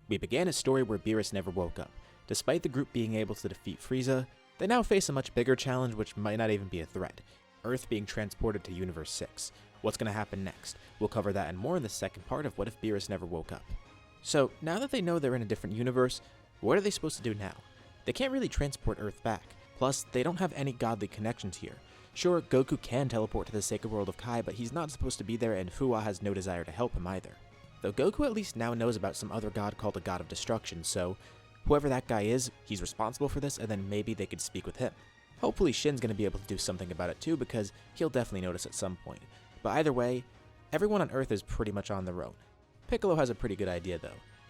We began a story where Beerus never woke up. Despite the group being able to defeat Frieza, they now face a much bigger challenge which might not even be a threat. Earth being transported to Universe 6. What's going to happen next? We'll cover that and more in the second part of What If Beerus Never Woke Up. So, now that they know they're in a different universe, what are they supposed to do now? They can't really transport Earth back. Plus, they don't have any godly connections here. Sure, Goku can teleport to the sacred world of Kai, but he's not supposed to be there and Fuwa has no desire to help him either. Though Goku at least now knows about some other god called the God of Destruction, so whoever that guy is, he's responsible for this and then maybe they could speak with him. Hopefully Shin's gonna be able to do something about it too because he'll definitely notice at some point. But either way, everyone on Earth is pretty much on their own. Piccolo has a pretty good idea though.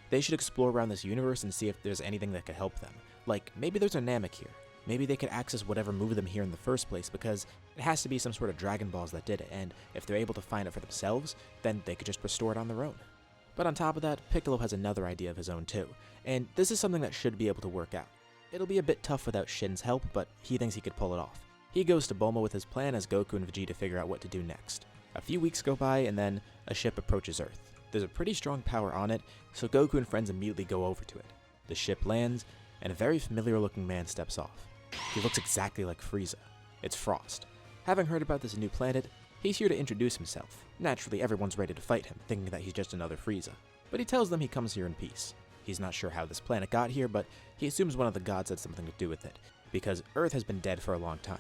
They should explore around this universe and see if there's anything that could help them. Like, maybe there's a Namek here. Maybe they could access whatever moved them here in the first place because it has to be some sort of Dragon Balls that did it, and if they're able to find it for themselves, then they could just restore it on their own. But on top of that, Piccolo has another idea of his own too, and this is something that should be able to work out. It'll be a bit tough without Shin's help, but he thinks he could pull it off. He goes to Bulma with his plan as Goku and Vegeta figure out what to do next. A few weeks go by and then a ship approaches Earth. There's a pretty strong power on it, so Goku and friends immediately go over to it. The ship lands, and a very familiar looking man steps off. He looks exactly like Frieza. It's Frost. Having heard about this new planet, he's here to introduce himself. Naturally, everyone's ready to fight him, thinking that he's just another Frieza. But he tells them he comes here in peace. He's not sure how this planet got here, but he assumes one of the gods had something to do with it, because Earth has been dead for a long time.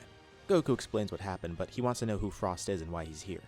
Goku explains what happened, but he wants to know who Frost is and why he's here.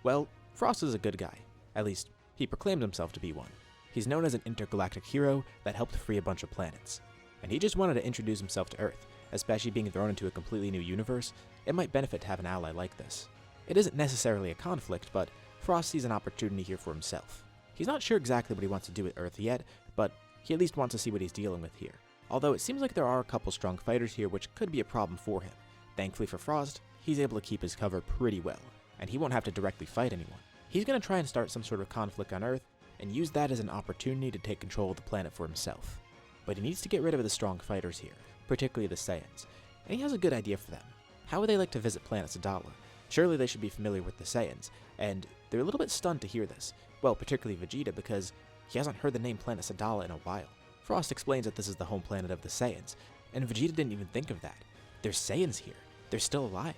Well, Frost is a good guy. At least, he proclaimed himself to be one. He's known as an intergalactic hero that helped free a bunch of planets. And he just wanted to introduce himself to Earth, especially being thrown into a completely new universe. It might benefit to have an ally like this. It isn't necessarily a conflict, but Frost sees an opportunity here for himself. He's not sure exactly what he wants to do with Earth yet, but he at least wants to see what he's dealing with here. Although it seems like there are a couple strong fighters here which could be a problem for him. Thankfully for Frost, he's able to keep his cover pretty well, and he won't have to directly fight anyone. He's going to try and start some sort of conflict on Earth, and use that as an opportunity to take control of the planet for himself. But he needs to get rid of the strong fighters here, particularly the Saiyans, and he has a good idea for them. How would they like to visit planet Sadala? Surely they should be familiar with the Saiyans, and they're a little bit stunned to hear this. Well, particularly Vegeta, because he hasn't heard the name planet Sadala in a while. Frost explains that this is the home planet of the Saiyans, and Vegeta didn't even think of that. There's Saiyans here. They're still alive.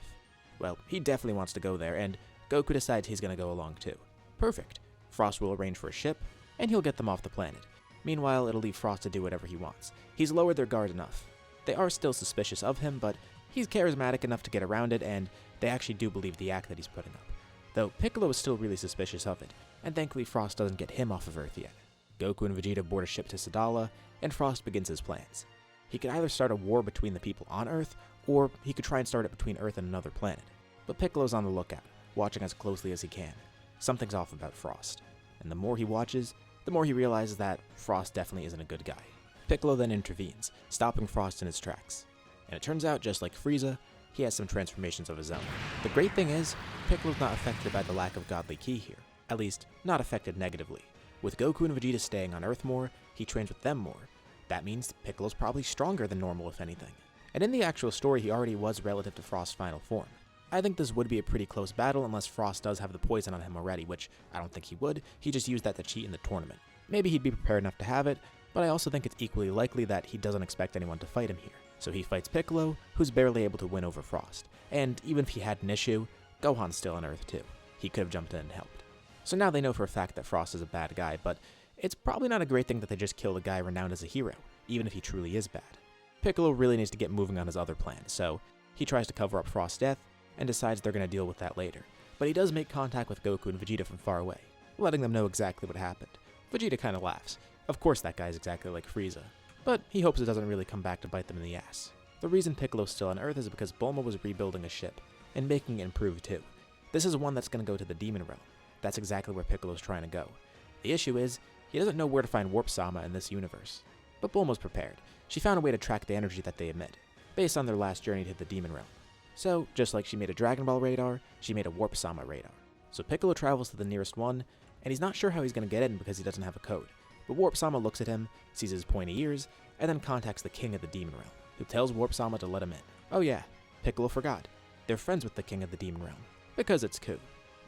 Well, he definitely wants to go there, and Goku decides he's going to go along too. Perfect. Frost will arrange for a ship, and he'll get them off the planet. Meanwhile, it'll leave Frost to do whatever he wants. He's lowered their guard enough. They are still suspicious of him, but he's charismatic enough to get around it, and they actually do believe the act that he's putting up. Though Piccolo is still really suspicious of it, and thankfully Frost doesn't get him off of Earth yet. Goku and Vegeta board a ship to Sadala, and Frost begins his plans. He could either start a war between the people on Earth, or he could try and start it between Earth and another planet. But Piccolo's on the lookout, watching as closely as he can. Something's off about Frost, and the more he watches, the more he realizes that Frost definitely isn't a good guy. Piccolo then intervenes, stopping Frost in his tracks. And it turns out, just like Frieza, he has some transformations of his own. The great thing is, Piccolo's not affected by the lack of godly ki here. At least, not affected negatively. With Goku and Vegeta staying on Earth more, he trains with them more. That means Piccolo's probably stronger than normal if anything. And in the actual story, he already was relative to Frost's final form. I think this would be a pretty close battle unless Frost does have the poison on him already, which I don't think he would. He just used that to cheat in the tournament. Maybe he'd be prepared enough to have it, but I also think it's equally likely that he doesn't expect anyone to fight him here. So he fights Piccolo, who's barely able to win over Frost. And even if he had an issue, Gohan's still on Earth too. He could have jumped in and helped. So now they know for a fact that Frost is a bad guy, but it's probably not a great thing that they just killed a guy renowned as a hero, even if he truly is bad. Piccolo really needs to get moving on his other plans, so he tries to cover up Frost's death, and decides they're going to deal with that later. But he does make contact with Goku and Vegeta from far away, letting them know exactly what happened. Vegeta kinda laughs. Of course that guy's exactly like Frieza. But he hopes it doesn't really come back to bite them in the ass. The reason Piccolo's still on Earth is because Bulma was rebuilding a ship, and making it improve too. This is one that's going to go to the Demon Realm. That's exactly where Piccolo's trying to go. The issue is, he doesn't know where to find Warp Sama in this universe. But Bulma's prepared. She found a way to track the energy that they emit, based on their last journey to the Demon Realm. So, just like she made a Dragon Ball radar, she made a Warp Sama radar. So Piccolo travels to the nearest one, and he's not sure how he's going to get in because he doesn't have a code. But Warp Sama looks at him, sees his pointy ears, and then contacts the King of the Demon Realm, who tells Warp Sama to let him in. Oh yeah, Piccolo forgot. They're friends with the King of the Demon Realm, because it's cool.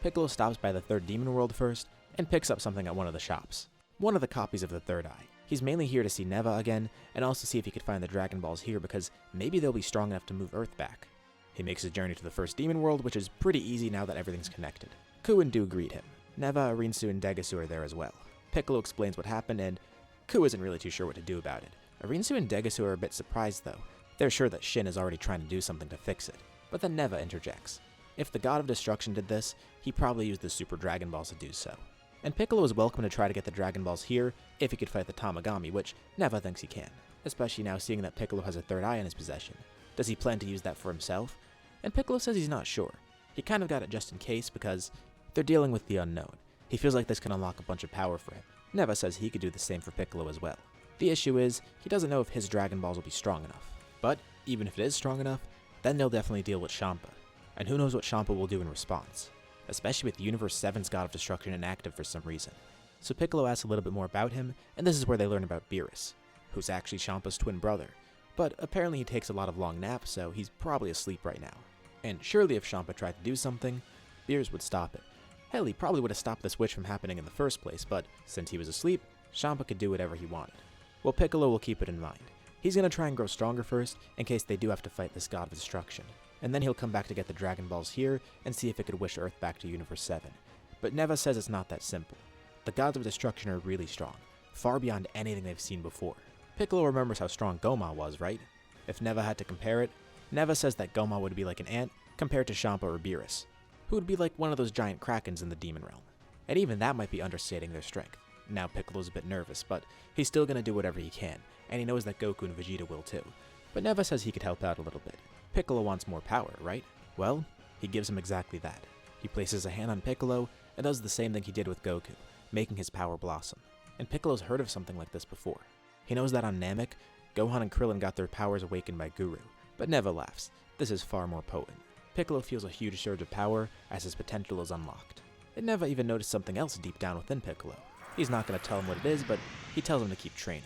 Piccolo stops by the third demon world first, and picks up something at one of the shops. One of the copies of the third eye. He's mainly here to see Neva again, and also see if he could find the Dragon Balls here because maybe they'll be strong enough to move Earth back. He makes his journey to the first demon world, which is pretty easy now that everything's connected. Ku and Du greet him. Neva, Arinsu, and Degasu are there as well. Piccolo explains what happened, and Ku isn't really too sure what to do about it. Arinsu and Degasu are a bit surprised though. They're sure that Shin is already trying to do something to fix it. But then Neva interjects. If the God of Destruction did this, he probably used the Super Dragon Balls to do so. And Piccolo is welcome to try to get the Dragon Balls here if he could fight the Tamagami, which Neva thinks he can, especially now seeing that Piccolo has a third eye in his possession. Does he plan to use that for himself? And Piccolo says he's not sure. He kind of got it just in case because they're dealing with the unknown. He feels like this can unlock a bunch of power for him. Neva says he could do the same for Piccolo as well. The issue is, he doesn't know if his Dragon Balls will be strong enough. But even if it is strong enough, then they'll definitely deal with Champa. And who knows what Champa will do in response, especially with Universe 7's God of Destruction inactive for some reason. So Piccolo asks a little bit more about him, and this is where they learn about Beerus, who's actually Champa's twin brother. But apparently he takes a lot of long naps, so he's probably asleep right now. And surely if Champa tried to do something, Beerus would stop it. Hell, he probably would have stopped the switch from happening in the first place, but since he was asleep, Champa could do whatever he wanted. Well, Piccolo will keep it in mind. He's going to try and grow stronger first, in case they do have to fight this God of Destruction. And then he'll come back to get the Dragon Balls here, and see if it could wish Earth back to Universe 7. But Neva says it's not that simple. The Gods of Destruction are really strong, far beyond anything they've seen before. Piccolo remembers how strong Goma was, right? If Neva had to compare it, Neva says that Goma would be like an ant compared to Champa or Beerus, who would be like one of those giant krakens in the demon realm. And even that might be understating their strength. Now Piccolo's a bit nervous, but he's still going to do whatever he can, and he knows that Goku and Vegeta will too. But Neva says he could help out a little bit. Piccolo wants more power, right? Well, he gives him exactly that. He places a hand on Piccolo and does the same thing he did with Goku, making his power blossom. And Piccolo's heard of something like this before. He knows that on Namek, Gohan and Krillin got their powers awakened by Guru, but Neva laughs. This is far more potent. Piccolo feels a huge surge of power as his potential is unlocked. And Neva even noticed something else deep down within Piccolo. He's not going to tell him what it is, but he tells him to keep training.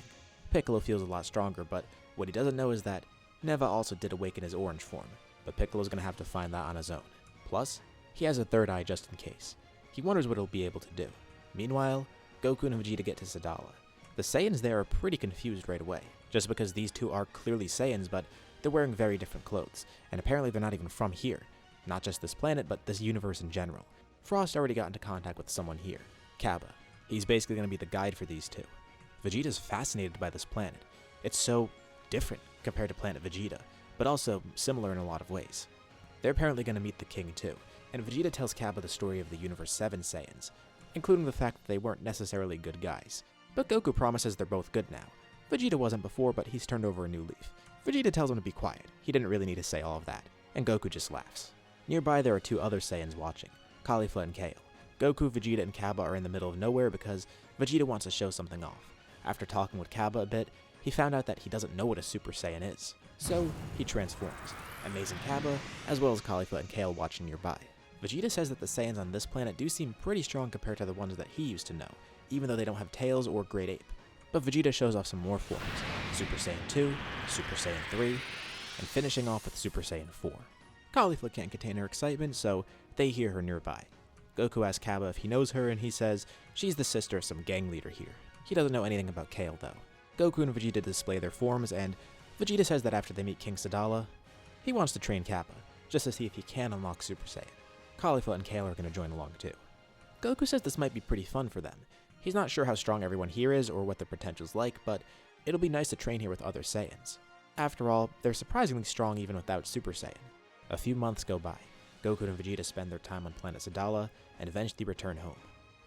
Piccolo feels a lot stronger, but what he doesn't know is that Neva also did awaken his orange form, but Piccolo's going to have to find that on his own. Plus, he has a third eye just in case. He wonders what he'll be able to do. Meanwhile, Goku and Vegeta get to Sadala. The Saiyans there are pretty confused right away, just because these two are clearly Saiyans, but they're wearing very different clothes, and apparently they're not even from here. Not just this planet, but this universe in general. Frost already got into contact with someone here, Cabba. He's basically going to be the guide for these two. Vegeta's fascinated by this planet. It's so different compared to Planet Vegeta, but also similar in a lot of ways. They're apparently going to meet the king too, and Vegeta tells Cabba the story of the Universe 7 Saiyans, including the fact that they weren't necessarily good guys. But Goku promises they're both good now. Vegeta wasn't before, but he's turned over a new leaf. Vegeta tells him to be quiet. He didn't really need to say all of that, and Goku just laughs. Nearby there are two other Saiyans watching, Caulifla and Kale. Goku, Vegeta, and Cabba are in the middle of nowhere because Vegeta wants to show something off. After talking with Cabba a bit, he found out that he doesn't know what a Super Saiyan is. So, he transforms, amazing Cabba, as well as Caulifla and Kale watching nearby. Vegeta says that the Saiyans on this planet do seem pretty strong compared to the ones that he used to know, even though they don't have tails or Great Ape. But Vegeta shows off some more forms, Super Saiyan 2, Super Saiyan 3, and finishing off with Super Saiyan 4. Caulifla can't contain her excitement, so they hear her nearby. Goku asks Cabba if he knows her, and he says she's the sister of some gang leader here. He doesn't know anything about Kale, though. Goku and Vegeta display their forms, and Vegeta says that after they meet King Sadala, he wants to train Cabba, just to see if he can unlock Super Saiyan. Caulifla and Kale are going to join along too. Goku says this might be pretty fun for them. He's not sure how strong everyone here is or what their potential's like, but it'll be nice to train here with other Saiyans. After all, they're surprisingly strong even without Super Saiyan. A few months go by. Goku and Vegeta spend their time on planet Sadala, and eventually return home.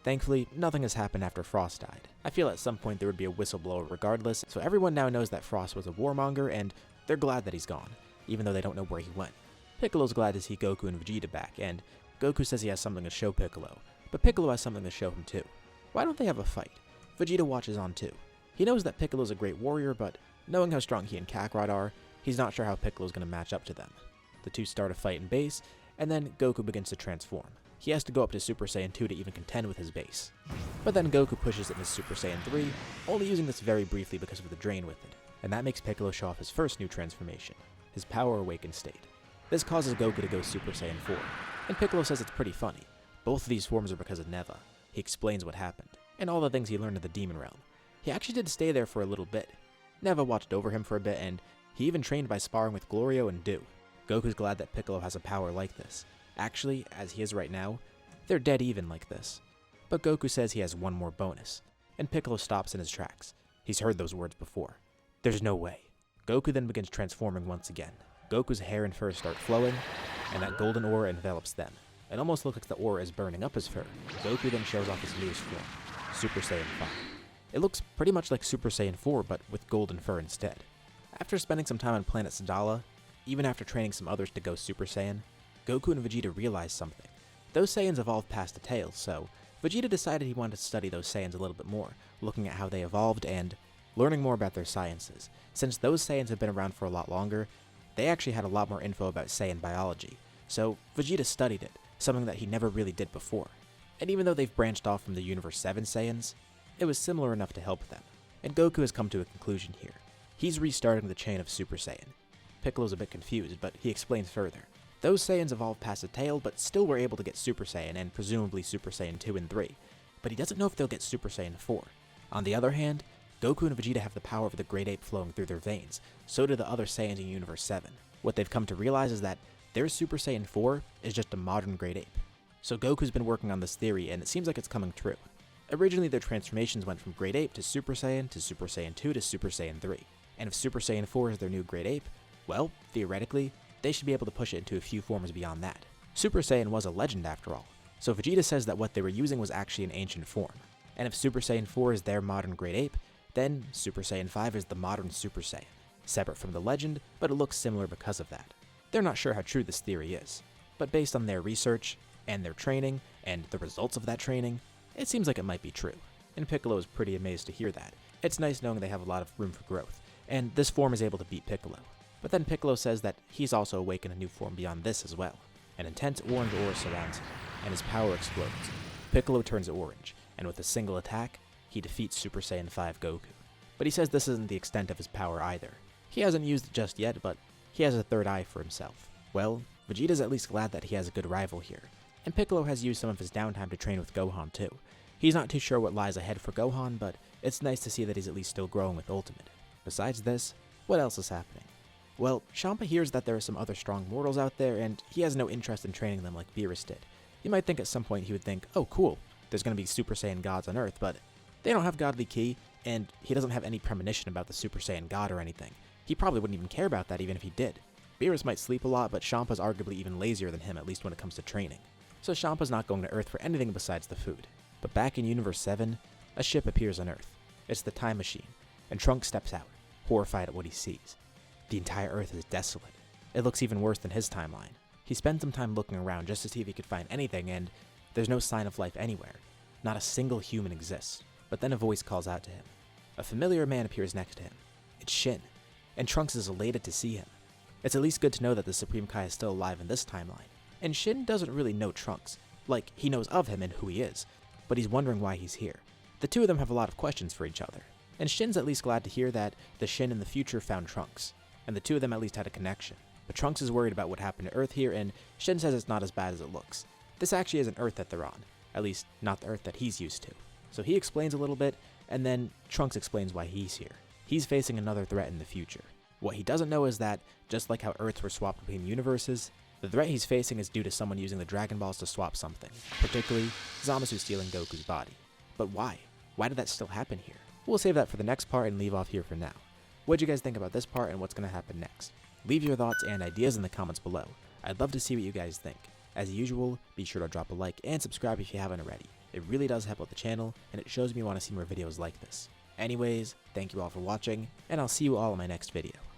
Thankfully, nothing has happened after Frost died. I feel at some point there would be a whistleblower regardless, so everyone now knows that Frost was a warmonger, and they're glad that he's gone, even though they don't know where he went. Piccolo's glad to see Goku and Vegeta back, and Goku says he has something to show Piccolo, but Piccolo has something to show him too. Why don't they have a fight? Vegeta watches on too. He knows that Piccolo's a great warrior, but knowing how strong he and Kakarot are, he's not sure how Piccolo's going to match up to them. The two start a fight in base, and then Goku begins to transform. He has to go up to Super Saiyan 2 to even contend with his base. But then Goku pushes it into Super Saiyan 3, only using this very briefly because of the drain with it, and that makes Piccolo show off his first new transformation, his Power Awakened state. This causes Goku to go Super Saiyan 4, and Piccolo says it's pretty funny. Both of these forms are because of Neva. He explains what happened, and all the things he learned in the Demon Realm. He actually did stay there for a little bit. Neva watched over him for a bit, and he even trained by sparring with Glorio and Do. Goku's glad that Piccolo has a power like this. Actually, as he is right now, they're dead even like this. But Goku says he has one more bonus, and Piccolo stops in his tracks. He's heard those words before. There's no way. Goku then begins transforming once again. Goku's hair and fur start flowing, and that golden aura envelops them. It almost looks like the aura is burning up his fur. Goku then shows off his newest form, Super Saiyan 5. It looks pretty much like Super Saiyan 4, but with golden fur instead. After spending some time on planet Sadala, even after training some others to go Super Saiyan, Goku and Vegeta realized something. Those Saiyans evolved past the tail, so Vegeta decided he wanted to study those Saiyans a little bit more, looking at how they evolved and learning more about their sciences. Since those Saiyans have been around for a lot longer, they actually had a lot more info about Saiyan biology, so Vegeta studied it, something that he never really did before. And even though they've branched off from the Universe 7 Saiyans, it was similar enough to help them. And Goku has come to a conclusion here. He's restarting the chain of Super Saiyan. Piccolo's a bit confused, but he explains further. Those Saiyans evolved past the tail, but still were able to get Super Saiyan and presumably Super Saiyan 2 and 3, but he doesn't know if they'll get Super Saiyan 4. On the other hand, Goku and Vegeta have the power of the Great Ape flowing through their veins, so do the other Saiyans in Universe 7. What they've come to realize is that their Super Saiyan 4 is just a modern Great Ape. So Goku's been working on this theory, and it seems like it's coming true. Originally, their transformations went from Great Ape to Super Saiyan 2 to Super Saiyan 3. And if Super Saiyan 4 is their new Great Ape, well, theoretically, they should be able to push it into a few forms beyond that. Super Saiyan was a legend after all, so Vegeta says that what they were using was actually an ancient form. And if Super Saiyan 4 is their modern Great Ape, then Super Saiyan 5 is the modern Super Saiyan. Separate from the legend, but it looks similar because of that. They're not sure how true this theory is, but based on their research, and their training, and the results of that training, it seems like it might be true. And Piccolo is pretty amazed to hear that. It's nice knowing they have a lot of room for growth, and this form is able to beat Piccolo. But then Piccolo says that he's also awakened a new form beyond this as well. An intense orange aura surrounds him, and his power explodes. Piccolo turns orange, and with a single attack, he defeats Super Saiyan 5 Goku. But he says this isn't the extent of his power either. He hasn't used it just yet, but he has a third eye for himself. Well, Vegeta's at least glad that he has a good rival here, and Piccolo has used some of his downtime to train with Gohan too. He's not too sure what lies ahead for Gohan, but it's nice to see that he's at least still growing with Ultimate. Besides this, what else is happening? Well, Champa hears that there are some other strong mortals out there, and he has no interest in training them like Beerus did. You might think at some point he would think, oh cool, there's going to be Super Saiyan gods on Earth, but they don't have godly ki, and he doesn't have any premonition about the Super Saiyan God or anything. He probably wouldn't even care about that even if he did. Beerus might sleep a lot, but Champa's arguably even lazier than him, at least when it comes to training. So Champa's not going to Earth for anything besides the food. But back in Universe 7, a ship appears on Earth. It's the Time Machine, and Trunks steps out, horrified at what he sees. The entire Earth is desolate. It looks even worse than his timeline. He spends some time looking around just to see if he could find anything, and there's no sign of life anywhere. Not a single human exists. But then a voice calls out to him. A familiar man appears next to him. It's Shin, and Trunks is elated to see him. It's at least good to know that the Supreme Kai is still alive in this timeline. And Shin doesn't really know Trunks. Like, he knows of him and who he is, but he's wondering why he's here. The two of them have a lot of questions for each other, and Shin's at least glad to hear that the Shin in the future found Trunks, and the two of them at least had a connection. But Trunks is worried about what happened to Earth here, and Shin says it's not as bad as it looks. This actually isn't Earth that they're on, at least not the Earth that he's used to. So he explains a little bit, and then Trunks explains why he's here. He's facing another threat in the future. What he doesn't know is that, just like how Earths were swapped between universes, the threat he's facing is due to someone using the Dragon Balls to swap something, particularly Zamasu stealing Goku's body. But why? Why did that still happen here? We'll save that for the next part and leave off here for now. What'd you guys think about this part and what's going to happen next? Leave your thoughts and ideas in the comments below. I'd love to see what you guys think. As usual, be sure to drop a like and subscribe if you haven't already. It really does help out the channel, and it shows me you want to see more videos like this. Anyways, thank you all for watching, and I'll see you all in my next video.